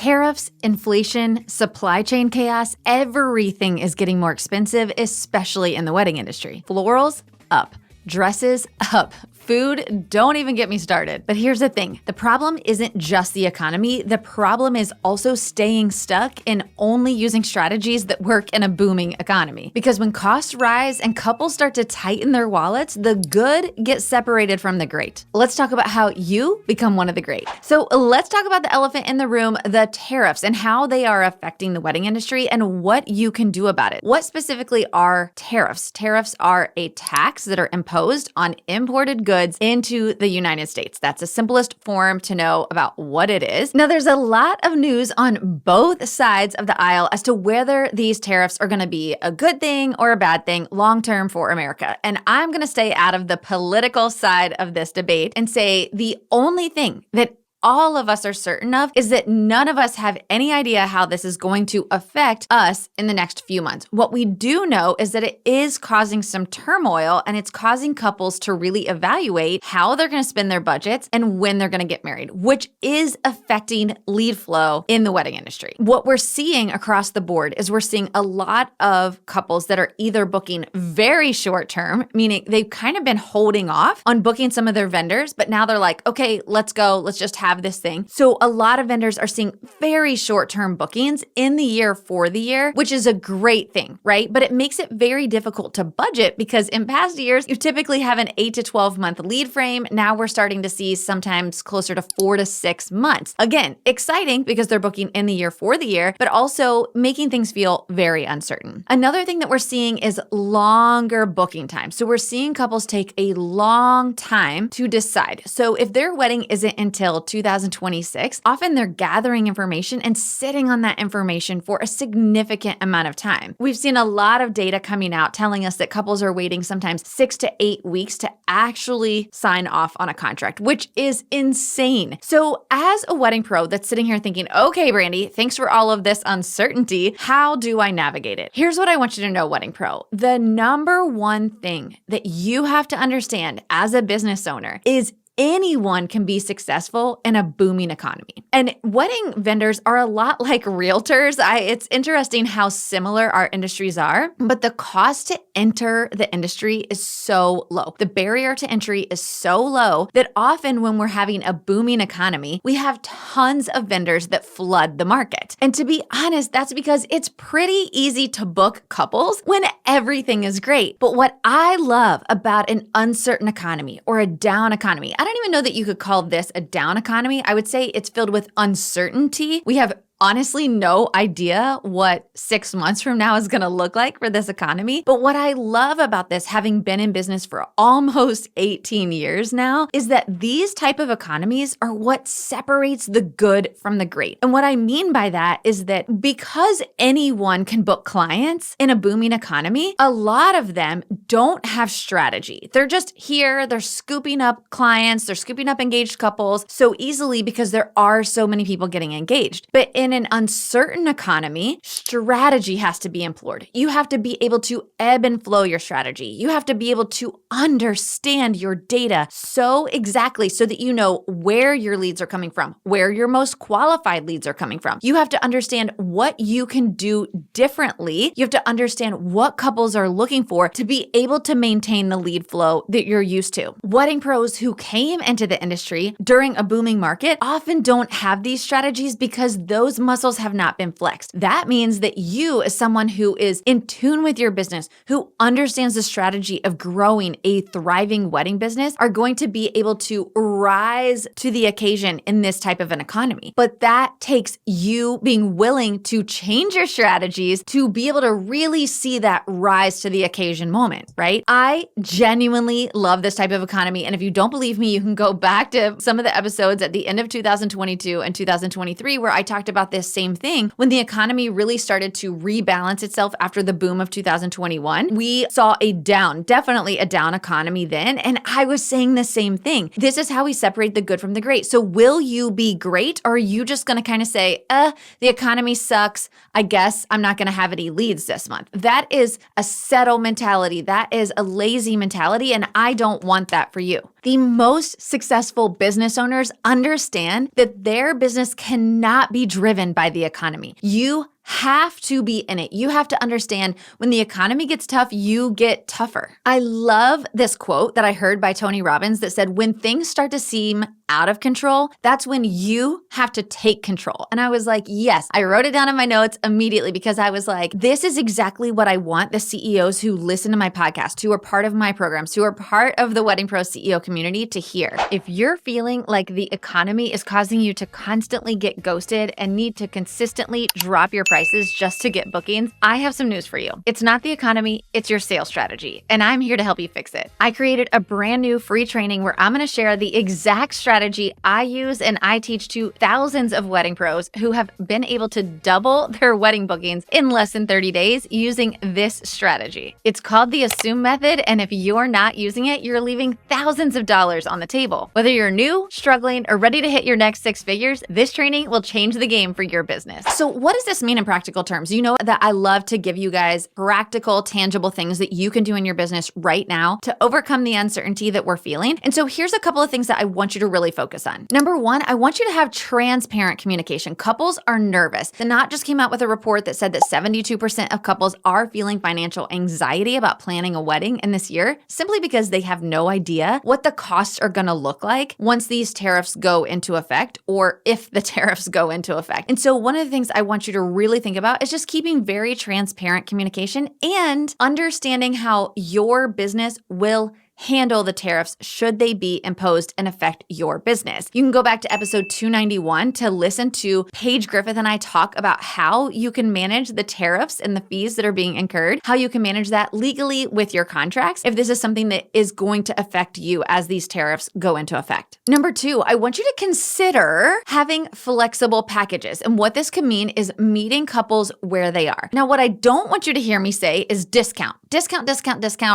Tariffs, inflation, supply chain chaos, everything is getting more expensive, especially in the wedding industry. Florals, up. Dresses, up. Food, don't even get me started. But here's the thing. The problem isn't just the economy. The problem is also staying stuck in only using strategies that work in a booming economy. Because when costs rise and couples start to tighten their wallets, the good gets separated from the great. Let's talk about how you become one of the great. So let's talk about the elephant in the room, the tariffs, and how they are affecting the wedding industry and what you can do about it. What specifically are tariffs? Tariffs are a tax that are imposed on imported goods into the United States. That's the simplest form to know about what it is. Now, there's a lot of news on both sides of the aisle as to whether these tariffs are going to be a good thing or a bad thing long-term for America. And I'm going to stay out of the political side of this debate and say the only thing that all of us are certain of is that none of us have any idea how this is going to affect us in the next few months. What we do know is that it is causing some turmoil, and it's causing couples to really evaluate how they're going to spend their budgets and when they're going to get married, which is affecting lead flow in the wedding industry. What we're seeing across the board is we're seeing a lot of couples that are either booking very short term, meaning they've kind of been holding off on booking some of their vendors, but now they're like, okay, let's go. Let's just have this thing. So a lot of vendors are seeing very short-term bookings in the year for the year, which is a great thing, right? But it makes it very difficult to budget because in past years, you typically have an 8 to 12 month lead frame. Now we're starting to see sometimes closer to 4 to 6 months. Again, exciting because they're booking in the year for the year, but also making things feel very uncertain. Another thing that we're seeing is longer booking time. So we're seeing couples take a long time to decide. So if their wedding isn't until 2026, often they're gathering information and sitting on that information for a significant amount of time. We've seen a lot of data coming out telling us that couples are waiting sometimes 6 to 8 weeks to actually sign off on a contract, which is insane. So as a wedding pro that's sitting here thinking, okay, Brandy, thanks for all of this uncertainty. How do I navigate it? Here's what I want you to know, wedding pro. The number one thing that you have to understand as a business owner is anyone can be successful in a booming economy. And wedding vendors are a lot like realtors. It's interesting how similar our industries are, but the cost to enter the industry is so low. The barrier to entry is so low that often when we're having a booming economy, we have tons of vendors that flood the market. And to be honest, that's because it's pretty easy to book couples when everything is great. But what I love about an uncertain economy or a down economy, I don't even know that you could call this a down economy. I would say it's filled with uncertainty. We have honestly no idea what 6 months from now is going to look like for this economy. But what I love about this, having been in business for almost 18 years now, is that these type of economies are what separates the good from the great. And what I mean by that is that because anyone can book clients in a booming economy, a lot of them don't have strategy. They're just here, they're scooping up clients, they're scooping up engaged couples so easily because there are so many people getting engaged. But in an uncertain economy, strategy has to be employed. You have to be able to ebb and flow your strategy. You have to be able to understand your data so exactly so that you know where your leads are coming from, where your most qualified leads are coming from. You have to understand what you can do differently. You have to understand what couples are looking for to be able to maintain the lead flow that you're used to. Wedding pros who came into the industry during a booming market often don't have these strategies because those muscles have not been flexed. That means that you, as someone who is in tune with your business, who understands the strategy of growing a thriving wedding business, are going to be able to rise to the occasion in this type of an economy. But that takes you being willing to change your strategies to be able to really see that rise to the occasion moment, right? I genuinely love this type of economy. And if you don't believe me, you can go back to some of the episodes at the end of 2022 and 2023 where I talked about this same thing. When the economy really started to rebalance itself after the boom of 2021, we saw definitely a down economy then. And I was saying the same thing. This is how we separate the good from the great. So will you be great? Or are you just going to kind of say, the economy sucks. I guess I'm not going to have any leads this month. That is a settle mentality. That is a lazy mentality. And I don't want that for you. The most successful business owners understand that their business cannot be driven driven by the economy. You have to be in it. You have to understand when the economy gets tough, you get tougher. I love this quote that I heard by Tony Robbins that said, when things start to seem out of control, that's when you have to take control. And I was like, yes, I wrote it down in my notes immediately because I was like, this is exactly what I want the CEOs who listen to my podcast, who are part of my programs, who are part of the Wedding Pro CEO community to hear. If you're feeling like the economy is causing you to constantly get ghosted and need to consistently drop your prices just to get bookings, I have some news for you. It's not the economy, it's your sales strategy, and I'm here to help you fix it. I created a brand new free training where I'm going to share the exact strategy I use and I teach to thousands of wedding pros who have been able to double their wedding bookings in less than 30 days using this strategy. It's called the Assume Method, and if you're not using it, you're leaving thousands of dollars on the table. Whether you're new, struggling, or ready to hit your next 6 figures, this training will change the game for your business. So what does this mean in practical terms? You know that I love to give you guys practical, tangible things that you can do in your business right now to overcome the uncertainty that we're feeling. And so here's a couple of things that I want you to really focus on. Number one, I want you to have transparent communication. Couples are nervous. The Knot just came out with a report that said that 72% of couples are feeling financial anxiety about planning a wedding in this year, simply because they have no idea what the costs are going to look like once these tariffs go into effect, or if the tariffs go into effect. And so one of the things I want you to really think about is just keeping very transparent communication and understanding how your business will handle the tariffs should they be imposed and affect your business. You can go back to episode 291 to listen to Paige Griffith and I talk about how you can manage the tariffs and the fees that are being incurred, how you can manage that legally with your contracts if this is something that is going to affect you as these tariffs go into effect. Number two, I want you to consider having flexible packages. And what this could mean is meeting couples where they are. Now, what I don't want you to hear me say is discount,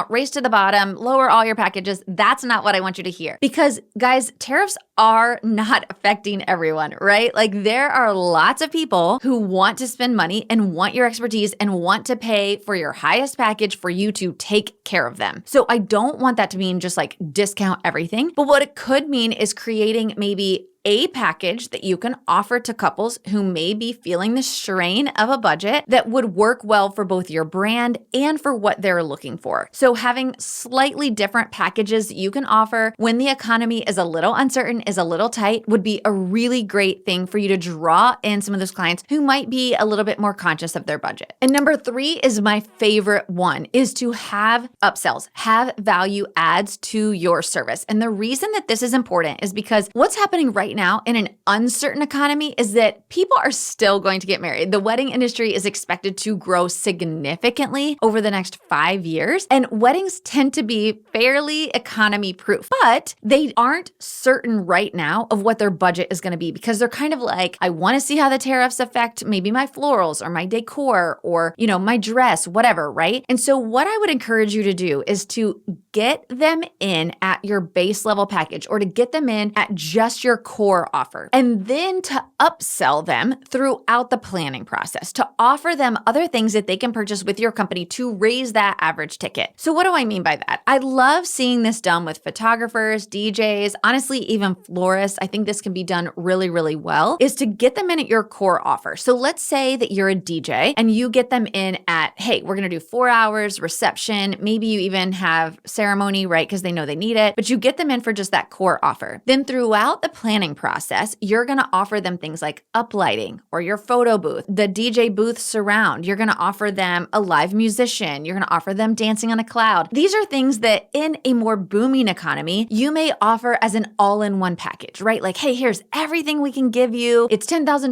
race to the bottom, lower all your packages. That's not what I want you to hear. Because guys, tariffs are not affecting everyone, right? Like there are lots of people who want to spend money and want your expertise and want to pay for your highest package for you to take care of them. So I don't want that to mean just like discount everything. But what it could mean is creating maybe a package that you can offer to couples who may be feeling the strain of a budget that would work well for both your brand and for what they're looking for. So having slightly different packages that you can offer when the economy is a little uncertain, is a little tight, would be a really great thing for you to draw in some of those clients who might be a little bit more conscious of their budget. And number three is my favorite one, is to have upsells, have value adds to your service. And the reason that this is important is because what's happening right now in an uncertain economy is that people are still going to get married. The wedding industry is expected to grow significantly over the next 5 years, and weddings tend to be fairly economy proof, but they aren't certain right now of what their budget is going to be because they're kind of like, I want to see how the tariffs affect maybe my florals or my decor or, my dress, whatever, right? And so what I would encourage you to do is to get them in at your base level package or to get them in at just your core offer, and then to upsell them throughout the planning process, to offer them other things that they can purchase with your company to raise that average ticket. So what do I mean by that? I love seeing this done with photographers, DJs, honestly, even florists. I think this can be done really, really well, is to get them in at your core offer. So let's say that you're a DJ and you get them in at, hey, we're going to do 4 hours reception. Maybe you even have ceremony, right? Because they know they need it, but you get them in for just that core offer. Then throughout the planning process, you're going to offer them things like uplighting or your photo booth, the DJ booth surround. You're going to offer them a live musician. You're going to offer them dancing on a cloud. These are things that in a more booming economy, you may offer as an all-in-one package, right? Like, hey, here's everything we can give you. It's $10,000,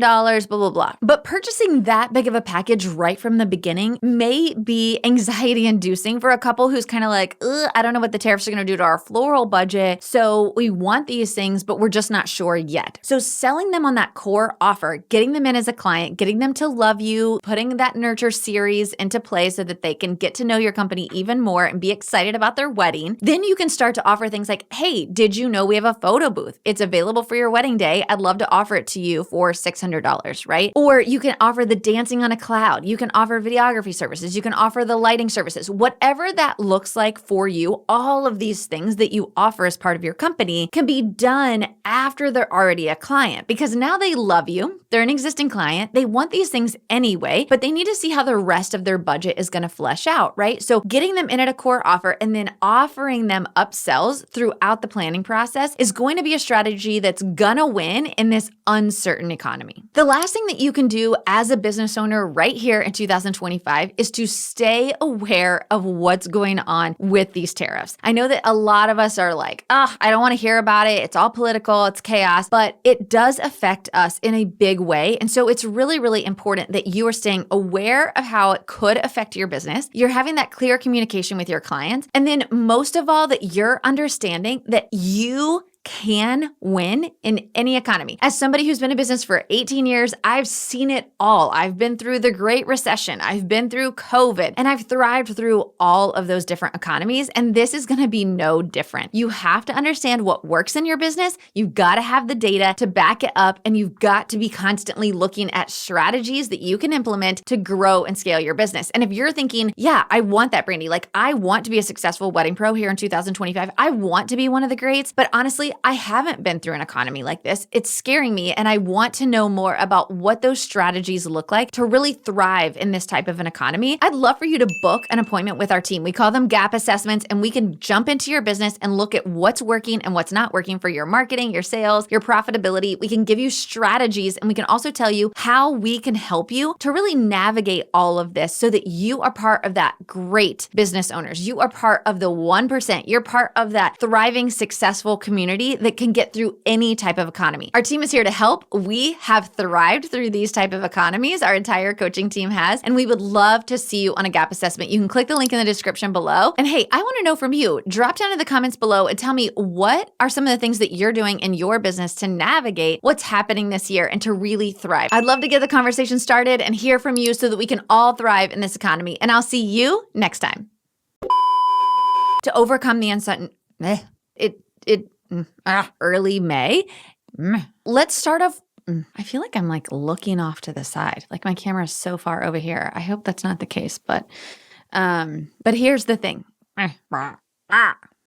blah, blah, blah. But purchasing that big of a package right from the beginning may be anxiety inducing for a couple who's kind of like, I don't know what the tariffs are going to do to our floral budget. So we want these things, but we're just not sure yet. So selling them on that core offer, getting them in as a client, getting them to love you, putting that nurture series into play so that they can get to know your company even more and be excited about their wedding. Then you can start to offer things like, hey, did you know we have a photo booth? It's available for your wedding day. I'd love to offer it to you for $600, right? Or you can offer the dancing on a cloud. You can offer videography services. You can offer the lighting services. Whatever that looks like for you, all of these things that you offer as part of your company can be done after they're already a client because now they love you. They're an existing client. They want these things anyway, but they need to see how the rest of their budget is going to flesh out, right? So getting them in at a core offer and then offering them upsells throughout the planning process is going to be a strategy that's gonna win in this uncertain economy. The last thing that you can do as a business owner right here in 2025 is to stay aware of what's going on with these tariffs. I know that a lot of us are like, I don't want to hear about it. It's all political, it's chaos, but it does affect us in a big way. And so it's really, really important that you are staying aware of how it could affect your business. You're having that clear communication with your clients. And then most of all, that you're understanding that you can win in any economy. As somebody who's been in business for 18 years, I've seen it all. I've been through the Great Recession, I've been through COVID, and I've thrived through all of those different economies. And this is going to be no different. You have to understand what works in your business. You've got to have the data to back it up, and you've got to be constantly looking at strategies that you can implement to grow and scale your business. And if you're thinking, yeah, I want that, Brandy, like I want to be a successful wedding pro here in 2025. I want to be one of the greats, but honestly, I haven't been through an economy like this. It's scaring me, and I want to know more about what those strategies look like to really thrive in this type of an economy. I'd love for you to book an appointment with our team. We call them gap assessments, and we can jump into your business and look at what's working and what's not working for your marketing, your sales, your profitability. We can give you strategies, and we can also tell you how we can help you to really navigate all of this so that you are part of that great business owners. You are part of the 1%. You're part of that thriving, successful community that can get through any type of economy. Our team is here to help. We have thrived through these type of economies. Our entire coaching team has, and we would love to see you on a gap assessment. You can click the link in the description below. And hey, I want to know from you. Drop down in the comments below and tell me what are some of the things that you're doing in your business to navigate what's happening this year and to really thrive. I'd love to get the conversation started and hear from you so that we can all thrive in this economy. And I'll see you next time. To overcome the uncertain, early May. Let's start off. I feel like I'm like looking off to the side. Like my camera is so far over here. I hope that's not the case, but here's the thing.